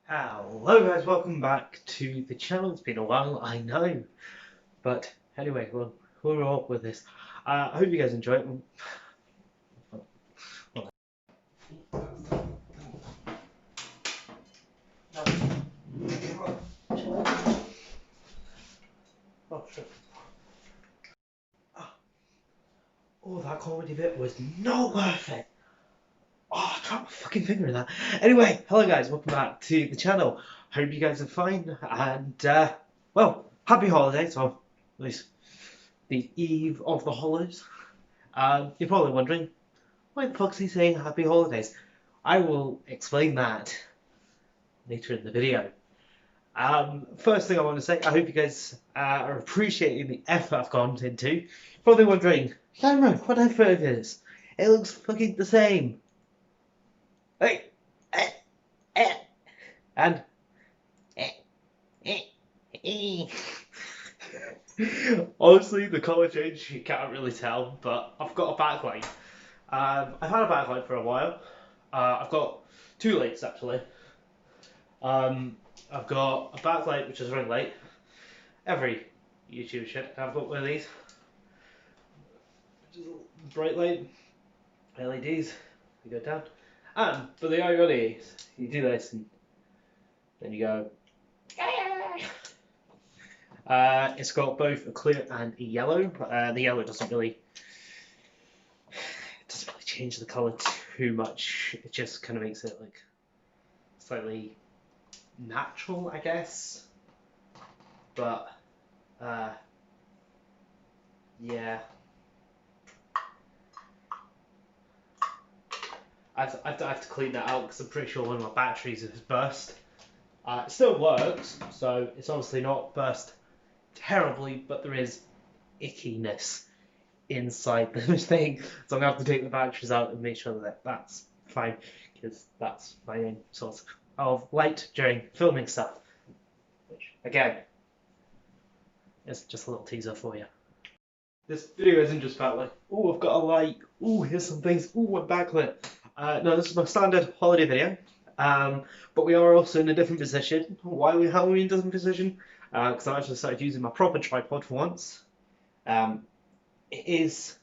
Hello guys, welcome back to the channel. It's been a while, I know. But anyway, we're all with this. I hope you guys enjoy it. Oh, shit. Oh, that comedy bit was not worth it. Oh, I dropped my fucking finger in that. Anyway, hello guys, welcome back to the channel. Hope you guys are fine. And, well, happy holidays, or at least the eve of the holidays. You're probably wondering, why the fuck's he saying happy holidays? I will explain that later in the video. First thing I want to say, I hope you guys are appreciating the effort I've gone into. Probably wondering, Cameron, what effort it is? It looks fucking the same. Hey, eh, eh, and eh, eh, eh. Honestly, the colour change you can't really tell, but I've got a backlight. I've had a backlight for a while. I've got two lights actually. Um, I've got a backlight which is ring light. Every YouTube should have got one of these. Bright light, LEDs, they go down. And for the irony is, you do this and then you go. It's got both a clear and a yellow. The yellow doesn't really change the color too much. It just kind of makes it like slightly natural, I guess. But yeah, I have to clean that out because I'm pretty sure one of my batteries has burst. It still works, so it's obviously not burst terribly, but there is ickiness inside the thing. So I'm gonna have to take the batteries out and make sure that that's fine, because that's my main source of light during filming stuff. Which, again, is just a little teaser for you. This video isn't just about like, oh, I've got a light, oh, here's some things, oh, I'm backlit. No, this is my standard holiday video. But we are also in a different position. Why are we in a different position? Because I actually started using my proper tripod for once. It is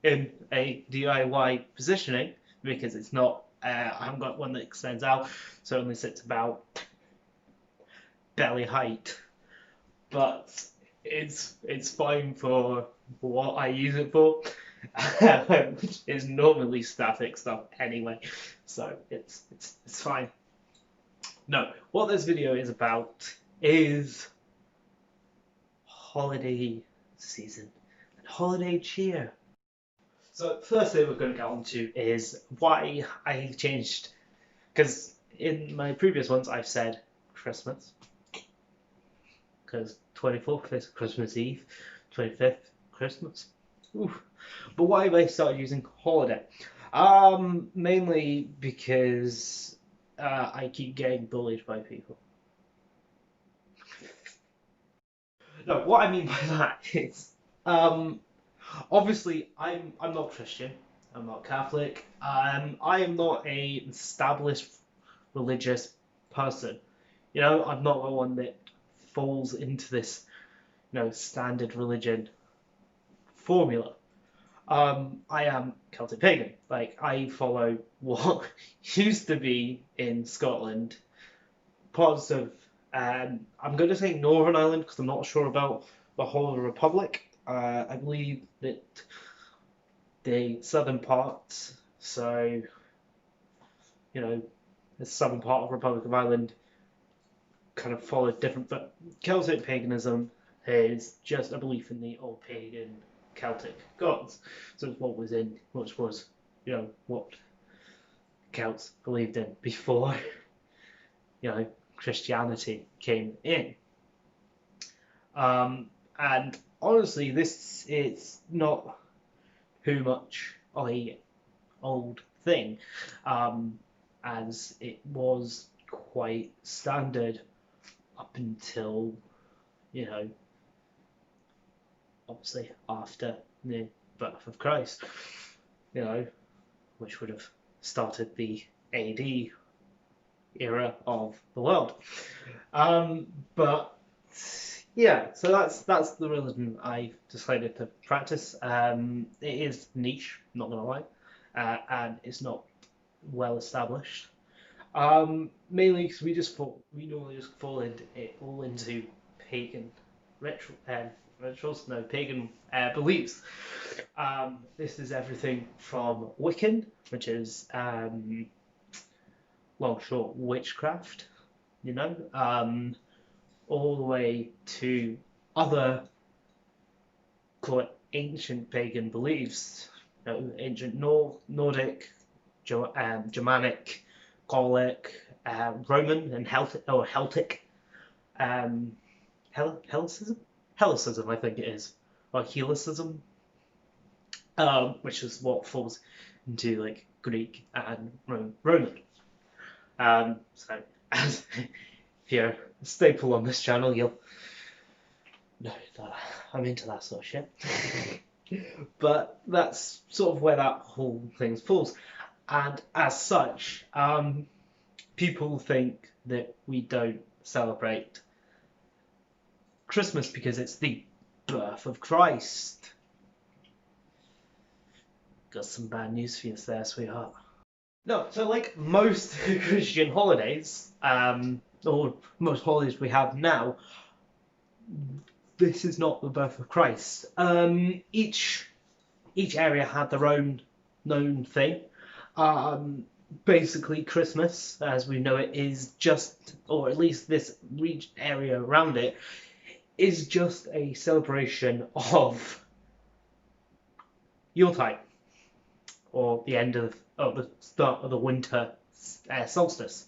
in a DIY positioning because it's not. I haven't got one that extends out, so it only sits about belly height. But it's fine for what I use it for, which is normally static stuff anyway. So it's fine. No, what this video is about is holiday season and holiday cheer. So first thing we're going to get on to is why I changed, because in my previous ones I've said Christmas, because 24th is Christmas Eve, 25th Christmas. Oof. But why have I started using holiday? Mainly because I keep getting bullied by people. No, what I mean by that is, obviously I'm not Christian. I'm not Catholic. I am not a established religious person. You know, I'm not the one that falls into this, standard religion formula. I am Celtic pagan. Like I follow what used to be in Scotland, parts of I'm going to say Northern Ireland because I'm not sure about the whole of the Republic. I believe that the southern parts, so the southern part of the Republic of Ireland, kind of followed different. But Celtic paganism is just a belief in the old pagan Celtic gods. So it's which was, what Celts believed in before, Christianity came in. And honestly, this is not too much of a old thing, as it was quite standard up until, you know, obviously after the birth of Christ, which would have started the AD era of the world. But yeah, so that's the religion I've decided to practice. It is niche, not gonna lie, and it's not well established. Mainly because we normally just fall into it all into pagan rituals, no pagan beliefs. This is everything from Wiccan, which is long short witchcraft, you know, all the way to other, call it ancient pagan beliefs, you know, ancient Nordic, Germanic, Gallic, Roman, and Celtic, Helicism? Helicism, I think it is, or Helicism, which is what falls into like Greek and Roman. So, as if you're a staple on this channel, you'll know that I'm into that sort of shit. But that's sort of where that whole thing falls. And as such, people think that we don't celebrate Christmas because it's the birth of Christ. Got some bad news for you there, sweetheart. No, so like most Christian holidays, or most holidays we have now, this is not the birth of Christ. Each area had their own known thing. Basically, Christmas, as we know it, is just, or at least this region area around it, is just a celebration of Yuletide, or the end of the start of the winter solstice.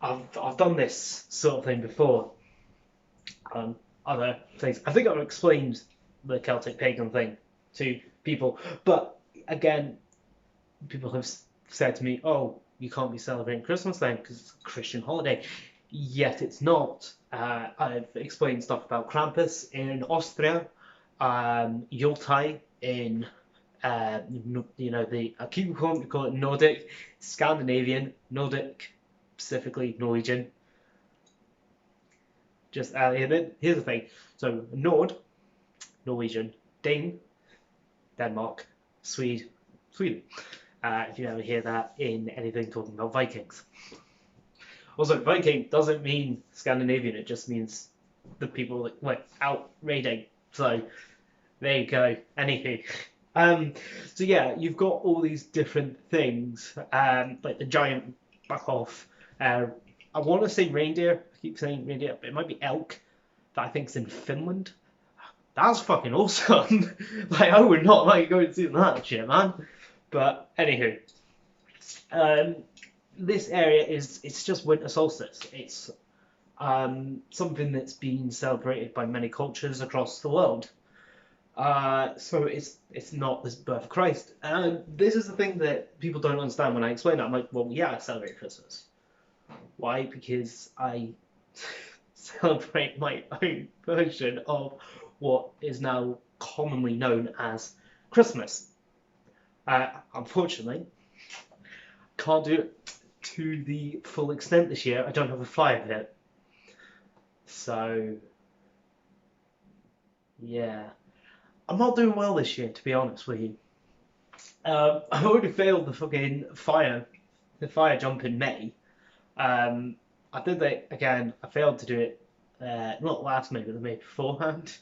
I've done this sort of thing before. Other things. I think I've explained the Celtic pagan thing to people, but again, people have said to me, "Oh, you can't be celebrating Christmas then because it's a Christian holiday." Yet it's not. I've explained stuff about Krampus in Austria, Yuletide in the keep call it Nordic, Scandinavian, Nordic, specifically Norwegian. Just here's the thing. So Norwegian, Dane, Denmark, Sweden. If you ever hear that in anything talking about Vikings. Also, Viking doesn't mean Scandinavian. It just means the people that went out raiding. So there you go. Anywho. So yeah, you've got all these different things, like the giant buck off. I want to say reindeer. I keep saying reindeer, but it might be elk. That I think is in Finland. That's fucking awesome. Like I would not like going to see that shit, man. But anywho, this area it's just winter solstice. It's something that's been celebrated by many cultures across the world. So it's not this birth of Christ. And this is the thing that people don't understand when I explain it. I'm like, well, yeah, I celebrate Christmas. Why? Because I celebrate my own version of what is now commonly known as Christmas. Unfortunately, can't do it to the full extent this year. I don't have a flyer yet. So, yeah. I'm not doing well this year, to be honest with you. I already failed the fire jump in May. I did that again. I failed to do it, not last May, but the May beforehand.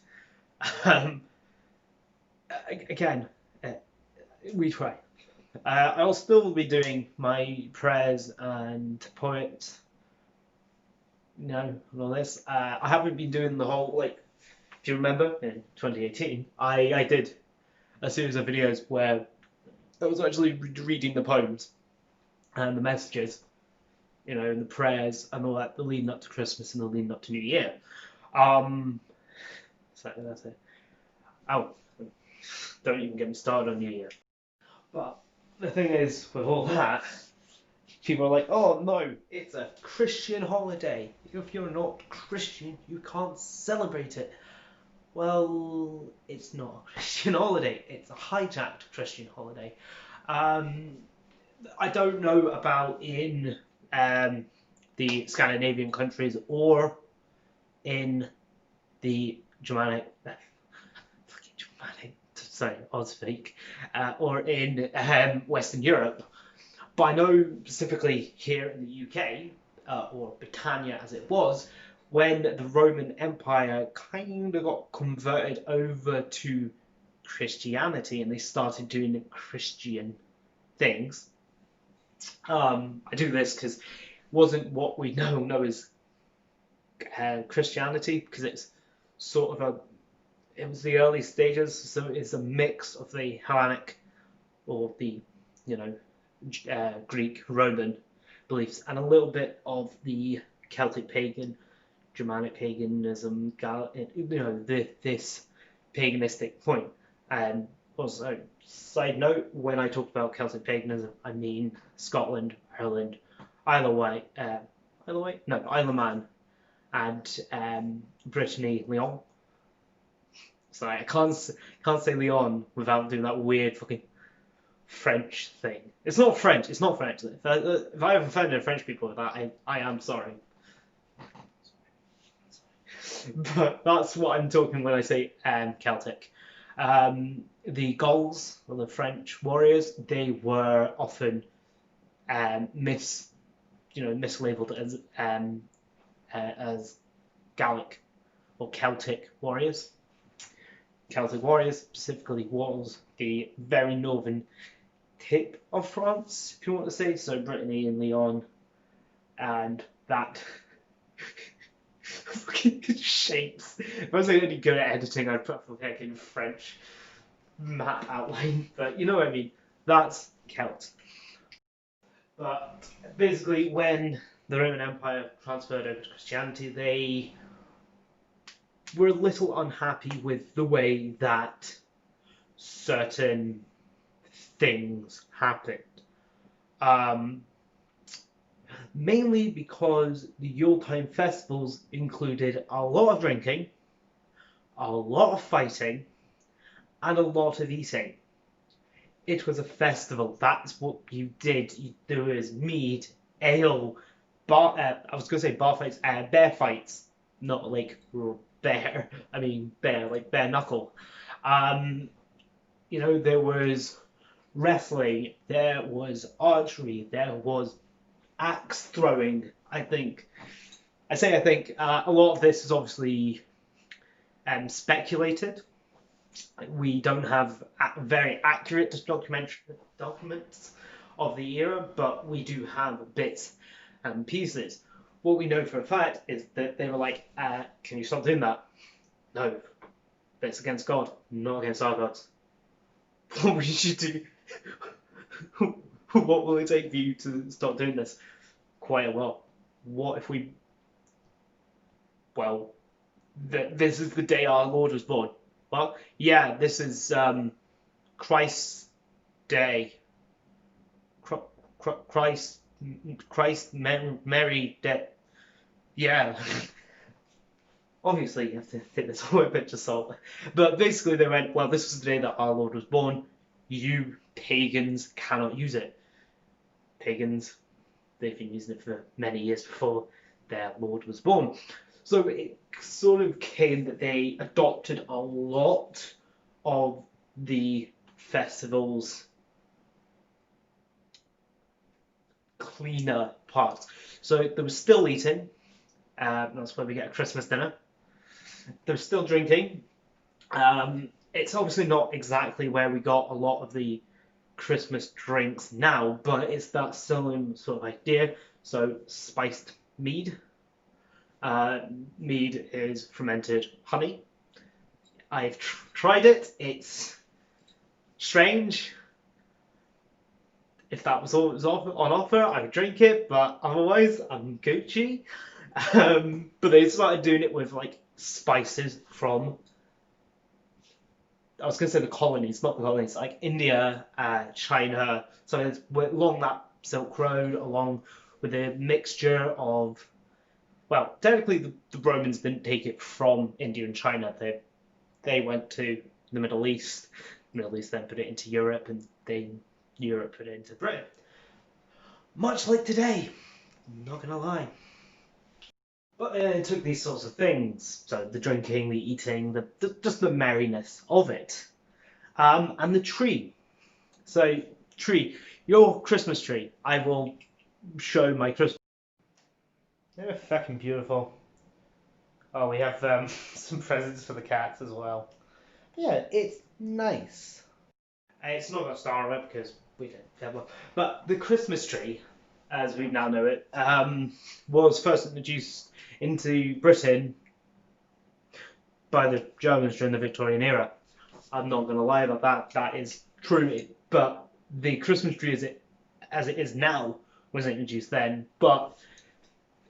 Again, we try. I'll still be doing my prayers and poets, and all this. I haven't been doing the whole, like, if you remember, in 2018, I did a series of videos where I was actually reading the poems and the messages, and the prayers and all that, the leading up to Christmas and the leading up to New Year. So that's it. Oh, don't even get me started on New Year. But the thing is, with all that, people are like, oh no, it's a Christian holiday. If you're not Christian, you can't celebrate it. Well, it's not a Christian holiday. It's a hijacked Christian holiday. I don't know about in the Scandinavian countries or in the Ausfake, or in Western Europe. But I know specifically here in the UK, or Britannia as it was, when the Roman Empire kind of got converted over to Christianity and they started doing Christian things. I do this because it wasn't what we know as Christianity, because it's sort of it was the early stages, so it's a mix of the Hellenic or the, Greek Roman beliefs and a little bit of the Celtic pagan, Germanic paganism, this paganistic point. And also, side note, when I talk about Celtic paganism, I mean Scotland, Ireland, Isle of Man, and Brittany, Lyon. Sorry, I can't say Lyon without doing that weird fucking French thing. It's not French. If I have offended French people with that, I am sorry. But that's what I'm talking when I say Celtic. The Gauls, or the French warriors, they were often mislabeled as Gallic or Celtic warriors. Celtic warriors specifically was the very northern tip of France, if you want to say, so Brittany and Lyon, and that fucking shapes. If I was only good at editing, I'd put a fucking French map outline, but you know what I mean. That's Celt. But basically, when the Roman Empire transferred over to Christianity, they were a little unhappy with the way that certain things happened. Mainly because the Yuletime festivals included a lot of drinking, a lot of fighting, and a lot of eating. It was a festival. That's what you did. There was mead, ale, I was going to say bar fights, bear fights, not like bear. I mean bear, like bare knuckle. There was wrestling, there was archery, there was axe throwing. I think a lot of this is obviously speculated. We don't have very accurate documents of the era, but we do have bits and pieces. What we know for a fact is that they were like, can you stop doing that? No. That's against God, not against our gods. What we should do? What will it take for you to stop doing this? Quite a lot. What if we... Well, this is the day our Lord was born. Well, yeah, this is Christ's day. Mary day. Yeah. Obviously, you have to take this all with a pinch of salt. But basically, they went, well, this is the day that our Lord was born. You pagans cannot use it. Pagans, they've been using it for many years before their Lord was born. So it sort of came that they adopted a lot of the festival's cleaner parts. So there was still eating. That's where we get a Christmas dinner. There's still drinking. It's obviously not exactly where we got a lot of the Christmas drinks now, but it's that same sort of idea. So spiced mead. Mead is fermented honey. I've tried it. It's strange. If that was all that was on offer, I would drink it, but otherwise, I'm Gucci. But they started doing it with like spices from, I was going to say the colonies, not the colonies, like India, China. So it's along that Silk Road, along with a mixture of, well, technically the Romans didn't take it from India and China. They went to the Middle East. The Middle East then put it into Europe, and then Europe put it into Britain. Much like today, not gonna lie. But it took these sorts of things, so the drinking, the eating, just the merriness of it, and the tree. So, tree, your Christmas tree. I will show my Christmas. They're fucking beautiful. Oh, we have some presents for the cats as well. Yeah, it's nice. It's not got a star on it because we don't have one. But the Christmas tree, as we now know it, was first introduced into Britain by the Germans during the Victorian era. I'm not going to lie about that. That is true. But the Christmas tree as it is now was introduced then, but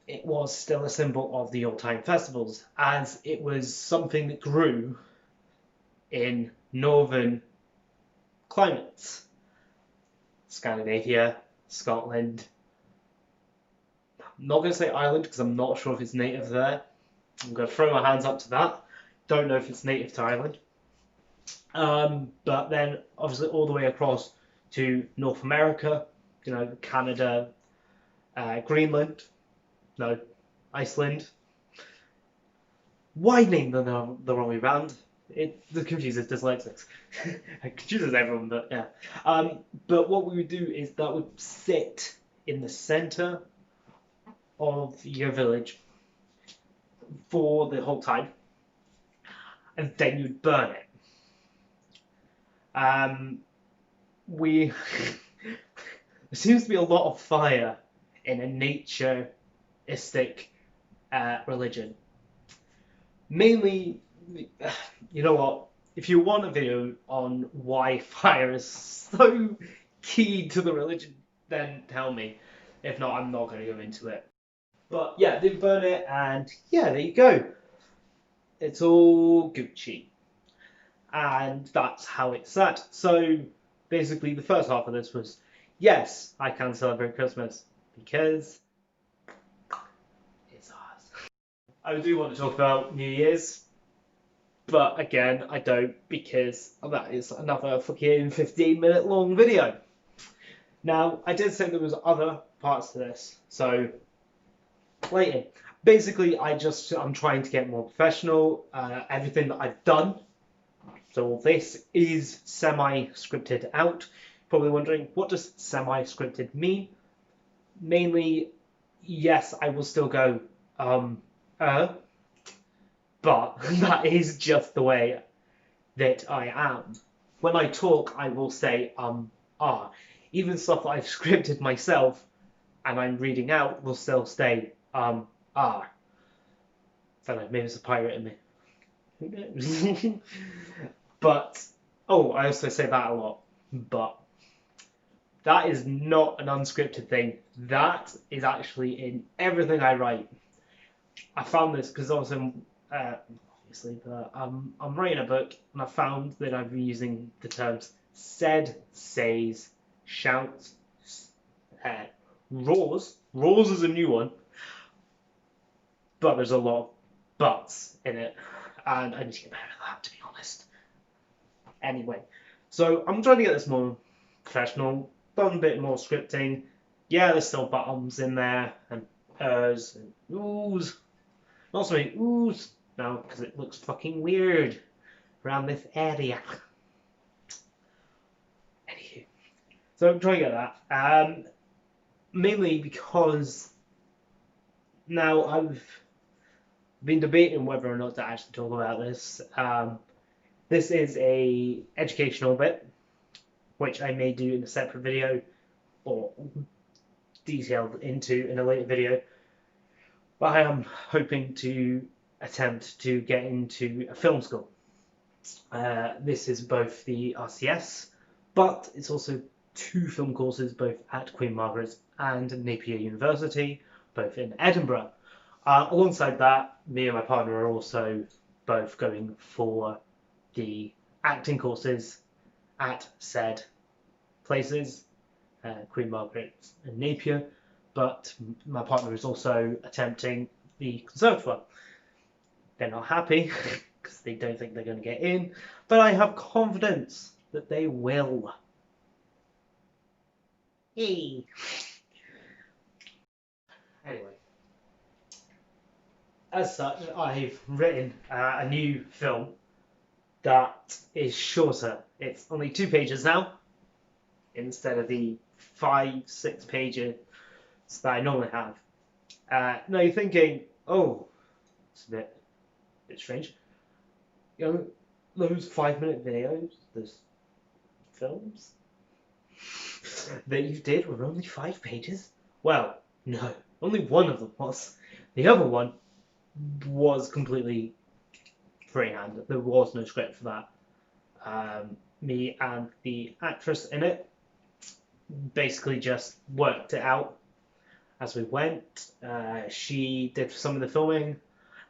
it was still a symbol of the old-time festivals, as it was something that grew in northern climates. Scandinavia, Scotland. I'm not going to say Ireland because I'm not sure if it's native there. I'm going to throw my hands up to that. Don't know if it's native to Ireland. But then obviously all the way across to North America, Canada, Greenland, no, Iceland. Why name them the wrong way round? It confuses dyslexics. It confuses everyone, but yeah. But what we would do is that would sit in the center of your village for the whole time, and then you'd burn it. We there seems to be a lot of fire in a naturistic religion. Mainly, you know what? If you want a video on why fire is so key to the religion, then tell me. If not, I'm not going to go into it. But yeah, they burn it, and yeah, there you go. It's all Gucci. And that's how it's set. So basically, the first half of this was yes, I can celebrate Christmas because it's ours. I do want to talk about New Year's, but again, I don't because that is another fucking 15-minute long video. Now, I did say there was other parts to this, so waiting. Basically, I'm trying to get more professional. Everything that I've done. So this is semi-scripted out. Probably wondering, what does semi-scripted mean? Mainly, yes, I will still go, but that is just the way that I am. When I talk, I will say, ah. Even stuff that I've scripted myself and I'm reading out will still stay, ah. I don't know, maybe it's a pirate in me. Who knows? But, oh, I also say that a lot. But that is not an unscripted thing. That is actually in everything I write. I found this because obviously, but I'm writing a book and I found that I've been using the terms said, says, shouts, roars. Roars is a new one, but there's a lot of buts in it, and I need to get better at that, to be honest. Anyway, so I'm trying to get this more professional, done a bit more scripting. Yeah, there's still bottoms in there, and ers, and oohs. Not so many oohs now, because it looks fucking weird around this area. Anywho, so I'm trying to get that. Mainly because now I've been debating whether or not to actually talk about this. This is a educational bit, which I may do in a separate video or detailed into in a later video. But I am hoping to attempt to get into a film school. This is both the RCS, but it's also 2 film courses, both at Queen Margaret's and Napier University, both in Edinburgh. Alongside that, me and my partner are also both going for the acting courses at said places, Queen Margaret and Napier, but my partner is also attempting the conservatoire. They're not happy because they don't think they're going to get in, but I have confidence that they will. Yay! as such, I've written a new film that is shorter. It's only 2 pages now, instead of the 5, 6 pages that I normally have. Now you're thinking, oh, it's a bit strange. You know, those 5-minute videos, those films that you did were only 5 pages? Well, no, only one of them was. The other one was completely freehand. There was no script for that. Me and the actress in it basically just worked it out as we went. She did some of the filming.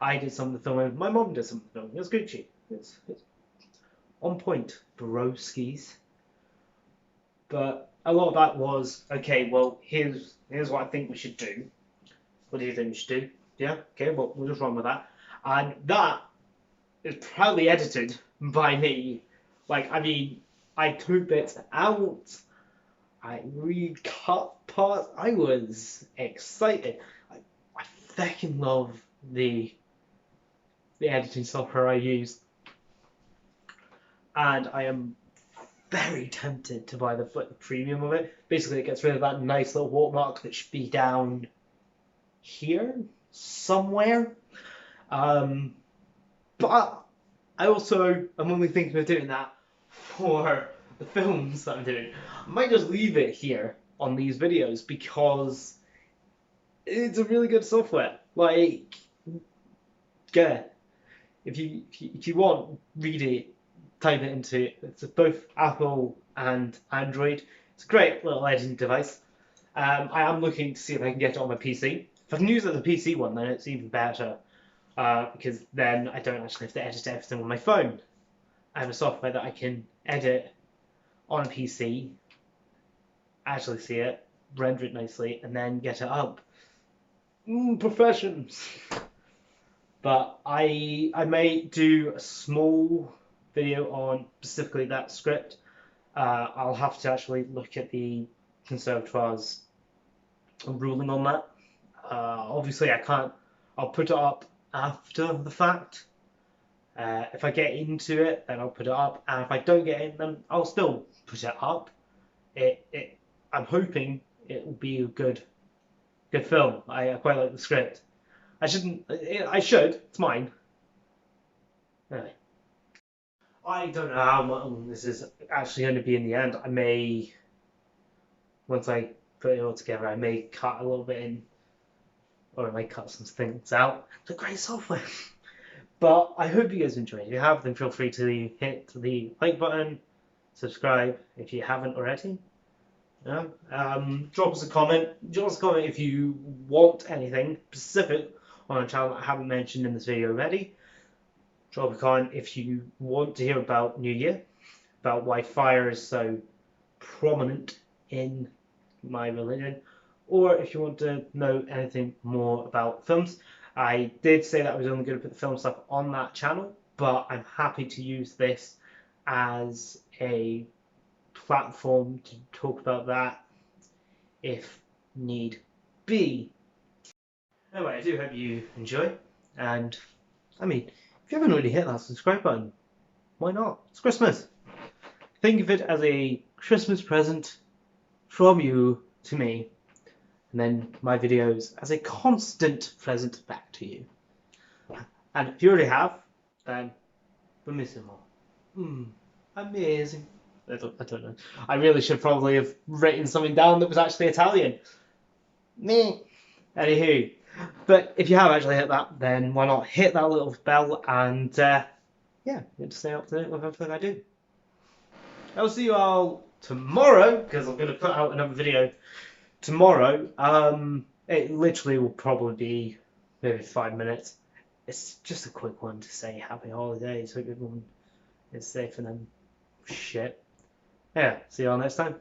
I did some of the filming. My mom did some of the filming. It was Gucci. It's on point, broskies. But a lot of that was, okay, well, here's what I think we should do. What do you think we should do? Yeah, okay, well, we'll just run with that. And that is proudly edited by me. Like, I mean, I took bits out. I recut parts. I was excited. I fucking love the editing software I use, and I am very tempted to buy the premium of it. Basically, it gets rid of that nice little watermark that should be down here somewhere. But I also am only thinking of doing that for the films that I'm doing. I might just leave it here on these videos because it's a really good software. Like, yeah, if you want, read it, type it into it. It's both Apple and Android. It's a great little editing device. I am looking to see if I can get it on my PC. If I can use it as a PC one, then it's even better. Because then I don't actually have to edit everything on my phone. I have a software that I can edit on a PC, actually see it, render it nicely, and then get it up. Professions. But I may do a small video on specifically that script. I'll have to actually look at the Conservatoire's ruling on that. Obviously, I can't. I'll put it up after the fact. If I get into it, then I'll put it up, and if I don't get in, then I'll still put it up. I'm hoping it will be a good film. I quite like the script. I shouldn't. I should. It's mine. Anyway, I don't know how long this is actually going to be in the end. I may, once I put it all together, I may cut a little bit in, or I may cut some things out. It's a great software. But I hope you guys enjoyed. If you have, then feel free to hit the like button, subscribe if you haven't already. Yeah. Drop us a comment. Drop us a comment if you want anything specific on a channel that I haven't mentioned in this video already. Drop a comment if you want to hear about New Year, about why fire is so prominent in my religion, or if you want to know anything more about films. I did say that I was only going to put the film stuff on that channel, but I'm happy to use this as a platform to talk about that if need be. Anyway, I do hope you enjoy, and I mean, if you haven't already hit that subscribe button, why not? It's Christmas. Think of it as a Christmas present from you to me, and then my videos as a constant present back to you. And if you already have, then bellissimo. Amazing. I don't know. I really should probably have written something down that was actually Italian. Me. Anywho. But if you have actually hit that, then why not hit that little bell and yeah, to stay up to date with everything I do. I'll see you all tomorrow, because I'm going to put out another video tomorrow. It literally will probably be maybe 5 minutes. It's just a quick one to say happy holidays. Hope everyone is safe and then shit. Yeah, see you all next time.